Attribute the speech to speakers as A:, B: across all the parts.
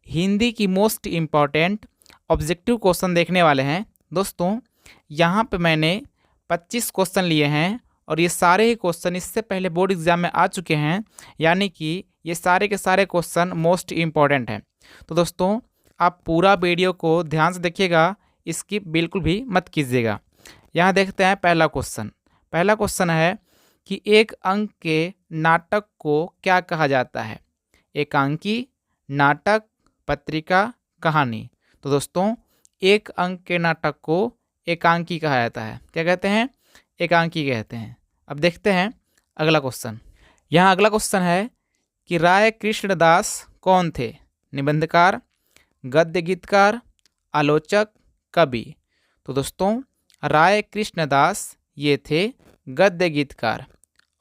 A: हिंदी की most important objective question देखने वाले हैं। दोस्तों यहाँ पे मैंने 25 क्वेश्चन लिए हैं और ये सारे ही क्वेश्चन इससे पहले बोर्ड एग्जाम में आ चुके हैं, यानी कि ये सारे के सारे क्वेश्चन मोस्ट इम्पॉर्टेंट हैं। तो दोस्तों आप पूरा वीडियो को ध्यान से देखिएगा, स्किप बिल्कुल भी मत कीजिएगा। यहाँ देखते हैं पहला क्वेश्चन। पहला क्वेश्चन है कि एक अंक के नाटक को क्या कहा जाता है? एकांकी, नाटक, पत्रिका, कहानी। तो दोस्तों एक अंक के नाटक को एकांकी कहा जाता है। क्या कहते हैं? एकांकी कहते हैं। अब देखते हैं अगला क्वेश्चन। यहाँ अगला क्वेश्चन है कि राय कृष्णदास कौन थे? निबंधकार, गद्य गीतकार, आलोचक, कवि। तो दोस्तों राय कृष्णदास ये थे गद्य गीतकार।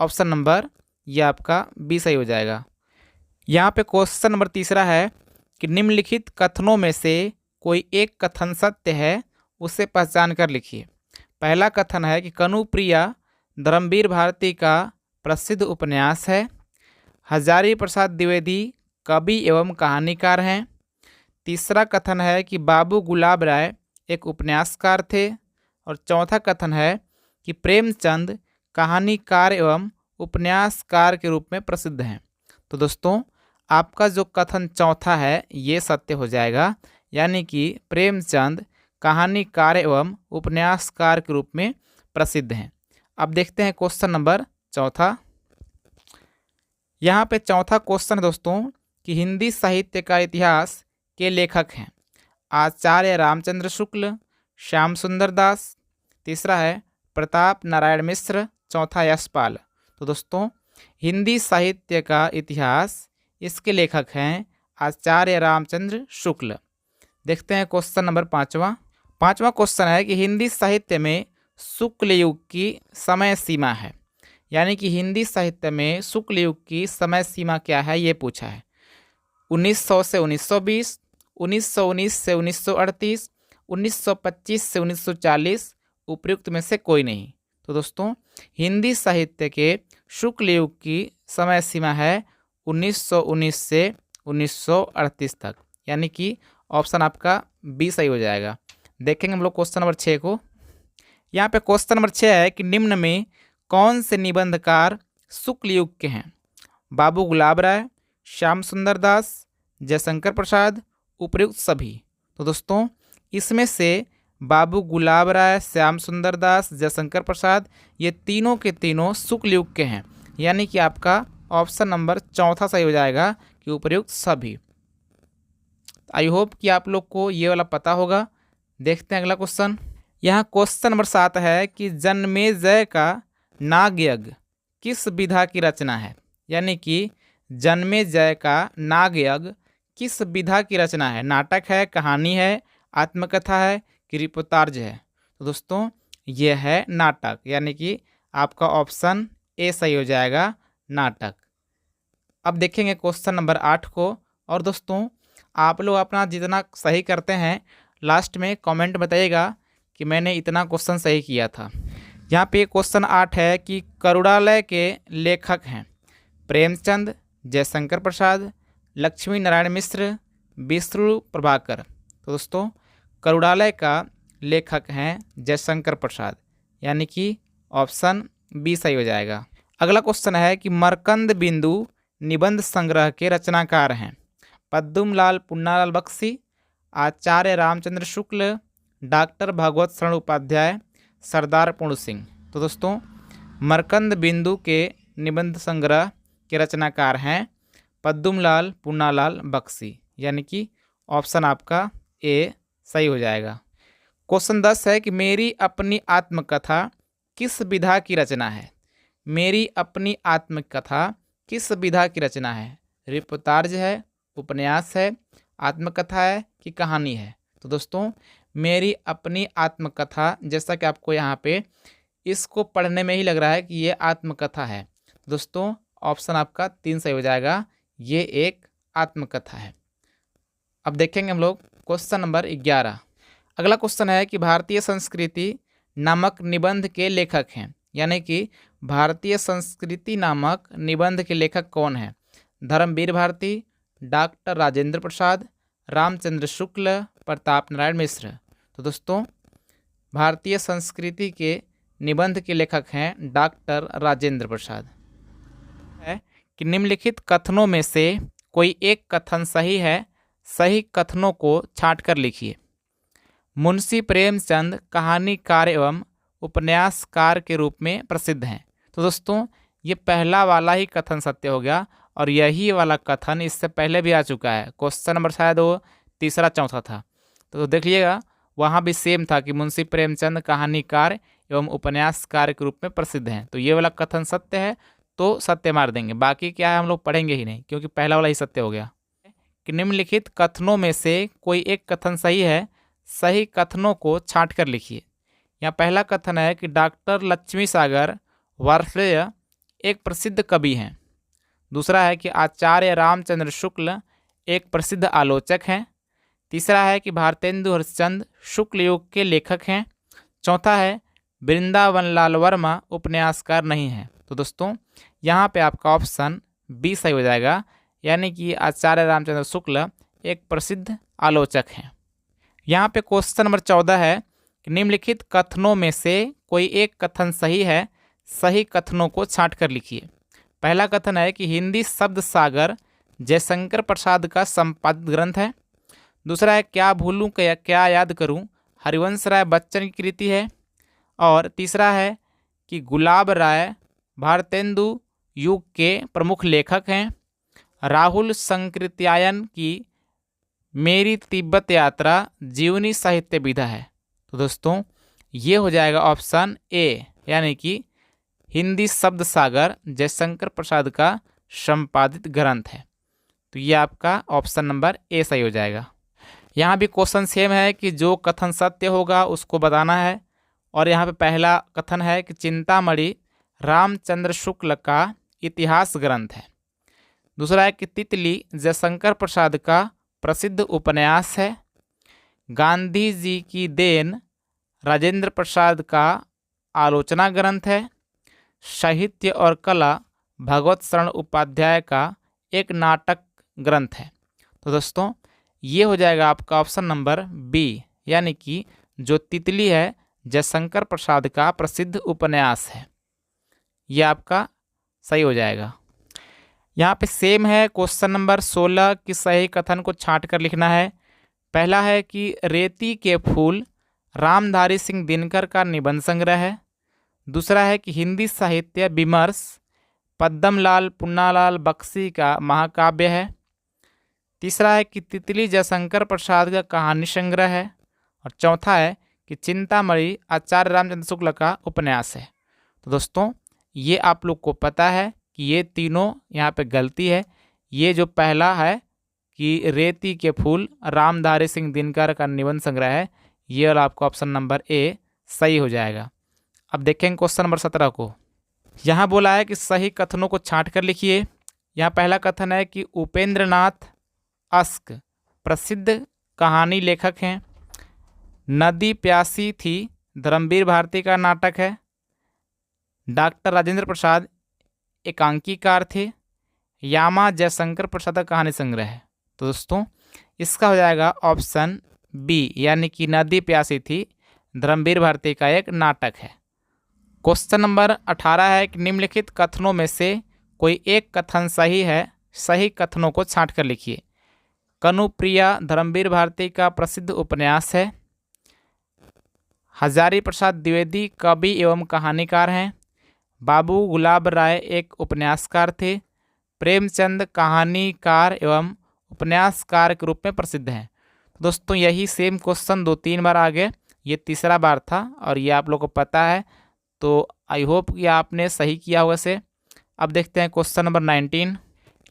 A: ऑप्शन नंबर ये आपका बी सही हो जाएगा। यहाँ पे क्वेश्चन नंबर तीसरा है कि निम्नलिखित कथनों में से कोई एक कथन सत्य है, उसे पहचान कर लिखिए। पहला कथन है कि कनुप्रिया धर्मवीर भारती का प्रसिद्ध उपन्यास है। हजारी प्रसाद द्विवेदी कवि एवं कहानीकार हैं। तीसरा कथन है कि बाबू गुलाब राय एक उपन्यासकार थे। और चौथा कथन है कि प्रेमचंद कहानीकार एवं उपन्यासकार के रूप में प्रसिद्ध हैं। तो दोस्तों आपका जो कथन चौथा है ये सत्य हो जाएगा, यानी कि प्रेमचंद कहानीकार एवं उपन्यासकार के रूप में प्रसिद्ध हैं। अब देखते हैं क्वेश्चन नंबर चौथा। यहाँ पे चौथा क्वेश्चन है दोस्तों कि हिंदी साहित्य का इतिहास के लेखक हैं। आचार्य रामचंद्र शुक्ल, श्याम सुंदर दास। तीसरा है प्रताप नारायण मिश्र। चौथा यशपाल। तो दोस्तों हिंदी साहित्य का इतिहास इसके लेखक हैं आचार्य रामचंद्र शुक्ल। देखते हैं क्वेश्चन नंबर पाँचवा। पाँचवा क्वेश्चन है कि हिंदी साहित्य में शुक्ल युग की समय सीमा है, यानी कि हिंदी साहित्य में शुक्ल युग की समय सीमा क्या है ये पूछा है। 1900 से 1920, 1919 से 1938, 1925 से 1940, उपयुक्त में से कोई नहीं। तो दोस्तों हिंदी साहित्य के शुक्ल युग की समय सीमा है 1919 से 1938 तक, यानी कि ऑप्शन आपका बी सही हो जाएगा। देखेंगे हम लोग क्वेश्चन नंबर 6 को। यहाँ पे क्वेश्चन नंबर 6 है कि निम्न में कौन से निबंधकार शुक्ल युग के हैं? बाबू गुलाब राय, श्याम सुंदर दास, जयशंकर प्रसाद, उपयुक्त सभी। तो दोस्तों इसमें से बाबू गुलाब राय, श्याम सुंदर दास, जयशंकर प्रसाद ये तीनों के तीनों शुक्ल युग के हैं, यानी कि आपका ऑप्शन नंबर चौथा सही हो जाएगा कि उपयुक्त सभी। आई होप कि आप लोग को ये वाला पता होगा। देखते हैं अगला क्वेश्चन। यहाँ क्वेश्चन नंबर 7 है कि जन्मेजय का नागयज्ञ किस विधा की रचना है? यानी कि जन्मेजय का नागयज्ञ किस विधा की रचना है? नाटक है, कहानी है, आत्मकथा है कि रिपोर्टाज है? तो दोस्तों ये है नाटक, यानी कि आपका ऑप्शन ए सही हो जाएगा, नाटक। अब देखेंगे क्वेश्चन नंबर 8 को। और दोस्तों आप लोग अपना जितना सही करते हैं लास्ट में कमेंट बताइएगा कि मैंने इतना क्वेश्चन सही किया था। यहाँ पे क्वेश्चन 8 है कि करुणालय के लेखक हैं प्रेमचंद, जयशंकर प्रसाद, लक्ष्मी नारायण मिश्र, विष्णु प्रभाकर। तो दोस्तों करुणालय का लेखक हैं जयशंकर प्रसाद, यानी कि ऑप्शन बी सही हो जाएगा। अगला क्वेश्चन है कि मरकंद बिंदु निबंध संग्रह के रचनाकार हैं पद्मलाल पुन्नालाल बख्शी, आचार्य रामचंद्र शुक्ल, डॉक्टर भागवत शरण उपाध्याय, सरदार पूर्ण सिंह। तो दोस्तों मरकंद बिंदु के निबंध संग्रह के रचनाकार हैं पद्मलाल पुन्नालाल बख्शी, यानी कि ऑप्शन आपका ए सही हो जाएगा। क्वेश्चन 10 है कि मेरी अपनी आत्मकथा किस विधा की रचना है? मेरी अपनी आत्मकथा किस विधा की रचना है? रिपोर्टाज है, उपन्यास है, आत्मकथा है कि कहानी है? तो दोस्तों मेरी अपनी आत्मकथा, जैसा कि आपको यहाँ पे इसको पढ़ने में ही लग रहा है कि ये आत्मकथा है, दोस्तों ऑप्शन आपका 3 सही हो जाएगा, ये एक आत्मकथा है। अब देखेंगे हम लोग क्वेश्चन नंबर 11। अगला क्वेश्चन है कि भारतीय संस्कृति नामक निबंध के लेखक हैं, यानी कि भारतीय संस्कृति नामक निबंध के लेखक कौन है? धर्मवीर भारती, डॉक्टर राजेंद्र प्रसाद, रामचंद्र शुक्ल, प्रताप नारायण मिश्र। तो दोस्तों भारतीय संस्कृति के निबंध के लेखक हैं डॉक्टर राजेंद्र प्रसाद। है कि निम्नलिखित कथनों में से कोई एक कथन सही है, सही कथनों को छांटकर लिखिए। मुंशी प्रेमचंद कहानीकार एवं उपन्यासकार के रूप में प्रसिद्ध हैं। तो दोस्तों ये पहला वाला ही कथन सत्य हो गया, और यही वाला कथन इससे पहले भी आ चुका है। क्वेश्चन नंबर शायद वो तीसरा चौथा था, तो देखिएगा वहाँ भी सेम था कि मुंशी प्रेमचंद कहानीकार एवं उपन्यासकार के रूप में प्रसिद्ध हैं। तो ये वाला कथन सत्य है तो सत्य मार देंगे, बाकी क्या है हम लोग पढ़ेंगे ही नहीं, क्योंकि पहला वाला ही सत्य हो गया। कि निम्नलिखित कथनों में से कोई एक कथन सही है, सही कथनों को छांट कर लिखिए। यहाँ पहला कथन है कि डॉक्टर लक्ष्मी सागर वार्ष्णेय एक प्रसिद्ध कवि हैं। दूसरा है कि आचार्य रामचंद्र शुक्ल एक प्रसिद्ध आलोचक हैं। तीसरा है कि भारतेंदु हरिश्चंद्र शुक्ल युग के लेखक हैं। चौथा है वृंदावन लाल वर्मा उपन्यासकार नहीं है। तो दोस्तों यहाँ पे आपका ऑप्शन बी सही हो जाएगा, यानी कि आचार्य रामचंद्र शुक्ल एक प्रसिद्ध आलोचक हैं। यहाँ पे क्वेश्चन नंबर 14 है कि निम्नलिखित कथनों में से कोई एक कथन सही है, सही कथनों को छांट कर लिखिए। पहला कथन है कि हिंदी शब्द सागर जयशंकर प्रसाद का संपादित ग्रंथ है। दूसरा है क्या भूलूं क्या याद करूं हरिवंश राय बच्चन की कृति है। और तीसरा है कि गुलाब राय भारतेंदु युग के प्रमुख लेखक हैं। राहुल संकृत्यायन की मेरी तिब्बत यात्रा जीवनी साहित्य विधा है। तो दोस्तों ये हो जाएगा ऑप्शन ए, यानी कि हिंदी शब्द सागर जयशंकर प्रसाद का संपादित ग्रंथ है। तो ये आपका ऑप्शन नंबर ए सही हो जाएगा। यहाँ भी क्वेश्चन सेम है कि जो कथन सत्य होगा उसको बताना है। और यहाँ पे पहला कथन है कि चिंतामणि रामचंद्र शुक्ल का इतिहास ग्रंथ है। दूसरा है कि तितली जयशंकर प्रसाद का प्रसिद्ध उपन्यास है। गांधी जी की देन राजेंद्र प्रसाद का आलोचना ग्रंथ है। साहित्य और कला भगवत शरण उपाध्याय का एक नाटक ग्रंथ है। तो दोस्तों ये हो जाएगा आपका ऑप्शन नंबर बी, यानी कि जो तितली है जयशंकर प्रसाद का प्रसिद्ध उपन्यास है। ये आपका सही हो जाएगा। यहाँ पे सेम है क्वेश्चन नंबर 16 की सही कथन को छांट कर लिखना है। पहला है कि रेती के फूल रामधारी सिंह दिनकर का निबंध संग्रह है। दूसरा है कि हिंदी साहित्य विमर्श पद्मलाल पुन्नालाल बख्शी का महाकाव्य है। तीसरा है कि तितली जयशंकर प्रसाद का कहानी संग्रह है। और चौथा है कि चिंतामणि आचार्य रामचंद्र शुक्ल का उपन्यास है। तो दोस्तों ये आप लोग को पता है कि ये तीनों यहाँ पे गलती है। ये जो पहला है कि रेती के फूल रामधारी सिंह दिनकर का निबंध संग्रह है, ये वाला आपका ऑप्शन नंबर ए सही हो जाएगा। अब देखेंगे क्वेश्चन नंबर 17 को। यहाँ बोला है कि सही कथनों को छांट कर लिखिए। यहाँ पहला कथन है कि उपेंद्र नाथ अस्क प्रसिद्ध कहानी लेखक हैं। नदी प्यासी थी धर्मवीर भारती का नाटक है। डॉक्टर राजेंद्र प्रसाद एकांकीकार थे। यामा जयशंकर प्रसाद का कहानी संग्रह है। तो दोस्तों इसका हो जाएगा ऑप्शन बी, यानी कि नदी प्यासी थी धर्मवीर भारती का एक नाटक है। क्वेश्चन नंबर 18 है कि निम्नलिखित कथनों में से कोई एक कथन सही है, सही कथनों को छांट कर लिखिए। कनुप्रिया धर्मवीर भारती का प्रसिद्ध उपन्यास है। हजारी प्रसाद द्विवेदी कवि एवं कहानीकार हैं। बाबू गुलाब राय एक उपन्यासकार थे। प्रेमचंद कहानीकार एवं उपन्यासकार के रूप में प्रसिद्ध हैं। दोस्तों यही सेम क्वेश्चन 2-3 बार आ गए, ये तीसरा बार था और ये आप लोग को पता है, तो आई होप कि आपने सही किया होगा से। अब देखते हैं क्वेश्चन नंबर 19।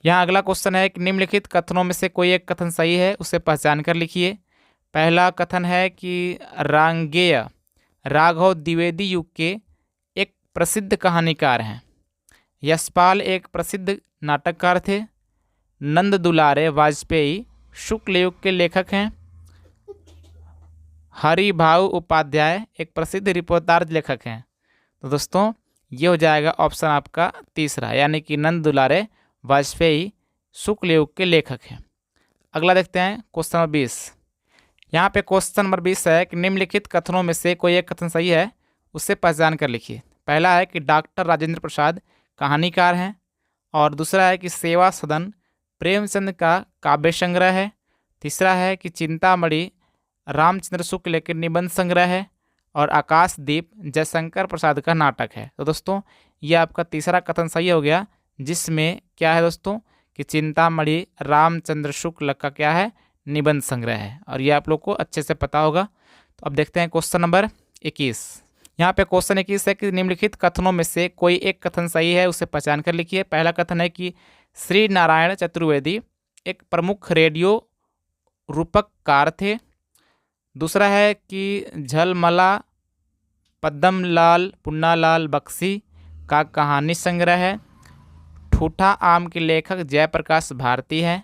A: यहाँ अगला क्वेश्चन है कि निम्नलिखित कथनों में से कोई एक कथन सही है, उसे पहचान कर लिखिए। पहला कथन है कि रांगेय राघव द्विवेदी युग के एक प्रसिद्ध कहानीकार हैं। यशपाल एक प्रसिद्ध नाटककार थे। नंद दुलारे वाजपेयी शुक्ल युग के लेखक हैं। हरिभाऊ उपाध्याय एक प्रसिद्ध रिपोर्टाज लेखक हैं। तो दोस्तों ये हो जाएगा ऑप्शन आपका तीसरा, यानी कि नंद दुलारे वाजपेयी शुक्ल युग के लेखक हैं। अगला देखते हैं क्वेश्चन नंबर 20। यहाँ पे क्वेश्चन नंबर 20 है कि निम्नलिखित कथनों में से कोई एक कथन सही है, उससे पहचान कर लिखिए। पहला है कि डॉक्टर राजेंद्र प्रसाद कहानीकार हैं, और दूसरा है कि सेवा सदन प्रेमचंद का काव्य संग्रह है। तीसरा है कि चिंतामणि रामचंद्र शुक्ल के निबंध संग्रह है, और आकाशदीप जयशंकर प्रसाद का नाटक है। तो दोस्तों ये आपका तीसरा कथन सही हो गया, जिसमें क्या है दोस्तों कि चिंतामणि रामचंद्र शुक्ल का क्या है, निबंध संग्रह है, और ये आप लोग को अच्छे से पता होगा। तो अब देखते हैं क्वेश्चन नंबर 21। यहाँ पे क्वेश्चन 21 है कि निम्नलिखित कथनों में से कोई एक कथन सही है, उसे पहचान कर लिखिए। पहला कथन है कि श्री नारायण चतुर्वेदी एक प्रमुख रेडियो रूपककार थे। दूसरा है कि झलमला पद्मलाल पुन्नालाल बख्शी का कहानी संग्रह है। ठूठा आम के लेखक जयप्रकाश भारती हैं,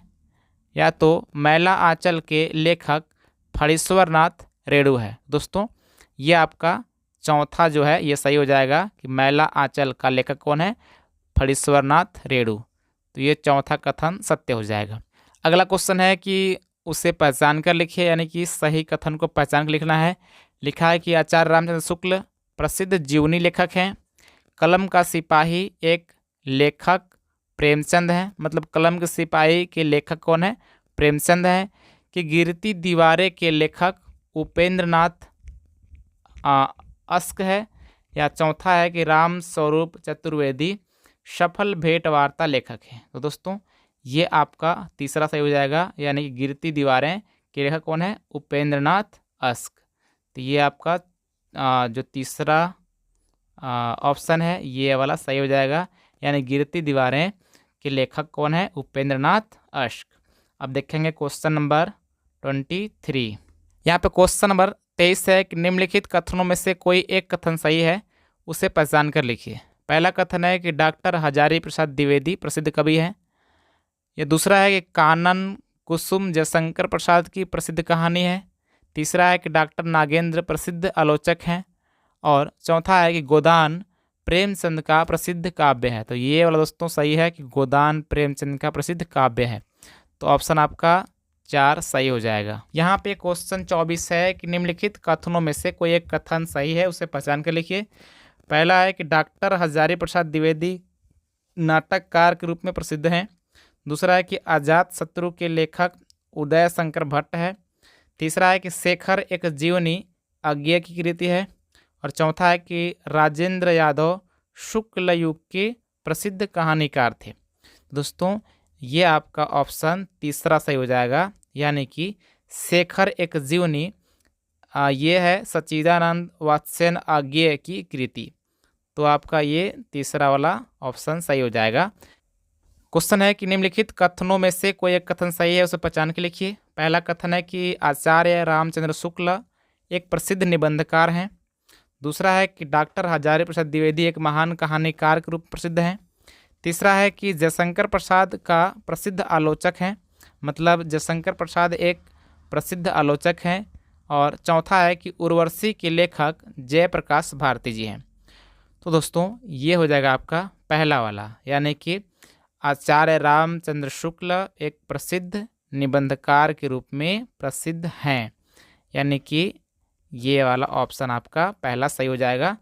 A: या तो मैला आंचल के लेखक फणीश्वरनाथ रेणु है। दोस्तों ये आपका चौथा जो है ये सही हो जाएगा कि मैला आंचल का लेखक कौन है, फणीश्वरनाथ रेणु। तो ये चौथा कथन सत्य हो जाएगा। अगला क्वेश्चन है कि उसे पहचान कर लिखिए, यानी कि सही कथन को पहचान कर लिखना है। लिखा है कि आचार्य रामचंद्र शुक्ल प्रसिद्ध जीवनी लेखक हैं। कलम का सिपाही एक लेखक प्रेमचंद हैं, मतलब कलम के सिपाही के लेखक कौन है, प्रेमचंद हैं। कि गिरती दीवारें के लेखक उपेंद्रनाथ अस्क है। या चौथा है कि राम स्वरूप चतुर्वेदी सफल भेंट वार्ता लेखक हैं। तो दोस्तों ये आपका तीसरा सही हो जाएगा, यानी कि गिरती दीवारें के लेखक कौन है, उपेंद्रनाथ अस्क। तो ये आपका जो तीसरा ऑप्शन है ये वाला सही हो जाएगा, यानी गिरती दीवारें के लेखक कौन है, उपेंद्रनाथ अस्क। अब देखेंगे क्वेश्चन नंबर 23। यहाँ पे क्वेश्चन नंबर 23 है कि निम्नलिखित कथनों में से कोई एक कथन सही है, उसे पहचान कर लिखिए। पहला कथन है कि डॉक्टर हजारी प्रसाद द्विवेदी प्रसिद्ध कवि हैं। यह दूसरा है कि कानन कुसुम जयशंकर प्रसाद की प्रसिद्ध कहानी है। तीसरा है कि डॉक्टर नागेंद्र प्रसिद्ध आलोचक हैं, और चौथा है कि गोदान प्रेमचंद का प्रसिद्ध काव्य है। तो ये वाला दोस्तों सही है कि गोदान प्रेमचंद का प्रसिद्ध काव्य है। तो ऑप्शन आपका 4 सही हो जाएगा। यहाँ पे क्वेश्चन 24 है कि निम्नलिखित कथनों में से कोई एक कथन सही है, उसे पहचान कर लिखिए। पहला है कि डॉक्टर हजारी प्रसाद द्विवेदी नाटककार के रूप में प्रसिद्ध हैं। दूसरा है कि अजात शत्रु के लेखक उदय शंकर भट्ट है। तीसरा है कि शेखर एक जीवनी अज्ञेय की कृति है, और चौथा है कि राजेंद्र यादव शुक्ल युग के प्रसिद्ध कहानीकार थे। दोस्तों ये आपका ऑप्शन तीसरा सही हो जाएगा, यानी कि शेखर एक जीवनी ये है सच्चिदानंद वात्स्यन अज्ञेय की कृति। तो आपका ये तीसरा वाला ऑप्शन सही हो जाएगा। क्वेश्चन है कि निम्नलिखित कथनों में से कोई एक कथन सही है, उसे पहचान के लिखिए। पहला कथन है कि आचार्य रामचंद्र शुक्ल एक प्रसिद्ध निबंधकार हैं। दूसरा है कि डॉक्टर हजारी प्रसाद द्विवेदी एक महान कहानीकार के रूप में प्रसिद्ध हैं। तीसरा है कि जयशंकर प्रसाद का प्रसिद्ध आलोचक हैं, मतलब जयशंकर प्रसाद एक प्रसिद्ध आलोचक हैं। और चौथा है कि उर्वशी के लेखक जयप्रकाश भारती जी हैं। तो दोस्तों ये हो जाएगा आपका पहला वाला, यानी कि आचार्य रामचंद्र शुक्ल एक प्रसिद्ध निबंधकार के रूप में प्रसिद्ध हैं, यानी कि ये वाला ऑप्शन आपका पहला सही हो जाएगा।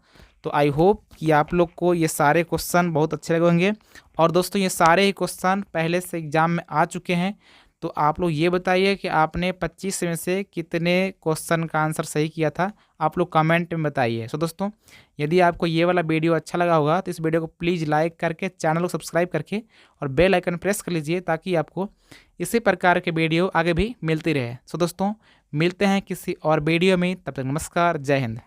A: तो आई होप कि आप लोग को ये सारे क्वेश्चन बहुत अच्छे लगे होंगे। और दोस्तों ये सारे ही क्वेश्चन पहले से एग्जाम में आ चुके हैं, तो आप लोग ये बताइए कि आपने 25 में से कितने क्वेश्चन का आंसर सही किया था, आप लोग कमेंट में बताइए। सो दोस्तों यदि आपको ये वाला वीडियो अच्छा लगा होगा तो इस वीडियो को प्लीज़ लाइक करके चैनल को सब्सक्राइब करके और बेल आइकन प्रेस कर लीजिए, ताकि आपको इसी प्रकार के वीडियो आगे भी मिलती रहे। सो दोस्तों मिलते हैं किसी और वीडियो में, तब तक नमस्कार, जय हिंद।